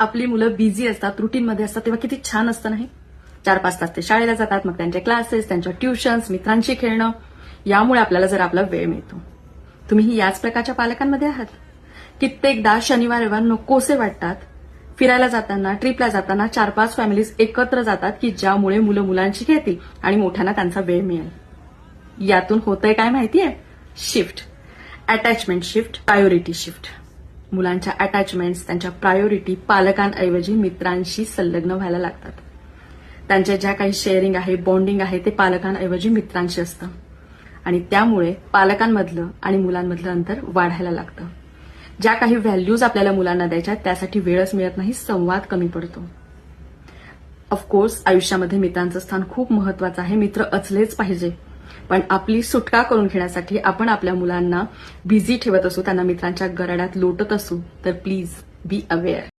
आपली मुलं बिझी असतात, रुटीनमध्ये असतात, तेव्हा किती छान असतं नाही? 4-5 तास ते शाळेला जातात, मग त्यांचे क्लासेस, त्यांच्या ट्युशन्स, मित्रांशी खेळणं, यामुळे आपल्याला जरा आपला वेळ मिळतो. तुम्हीही याच प्रकारच्या पालकांमध्ये आहात? कित्येकदा शनिवार रविवार नकोसे वाटतात. फिरायला जाताना, ट्रिपला जाताना 4-5 फॅमिलीज एकत्र जातात की ज्यामुळे मुलं मुलांशी खेळतील आणि मोठ्यांना त्यांचा वेळ मिळेल. यातून होतंय काय माहितीये? Shift, attachment shift, priority shift. मुलांच्या अटॅचमेंट्स, त्यांच्या प्रायोरिटी पालकांऐवजी मित्रांशी संलग्न व्हायला लागतात. त्यांच्या ज्या काही शेअरिंग आहे, बॉन्डिंग आहे, ते पालकांऐवजी मित्रांशी असतं आणि त्यामुळे पालकांमधलं आणि मुलांमधलं अंतर वाढायला लागतं. ज्या काही व्हॅल्यूज आपल्याला मुलांना द्यायच्या त्यासाठी वेळच मिळत नाही, संवाद कमी पडतो. ऑफकोर्स आयुष्यामध्ये मित्रांचं स्थान खूप महत्वाचं आहे, मित्र असलेच पाहिजे. पण आपली सुटका करून घेण्यासाठी आपण आपल्या मुलांना बिझी ठेवत असू, त्यांना मित्रांच्या गराड्यात लोटत असू, तर प्लीज बी अवेअर.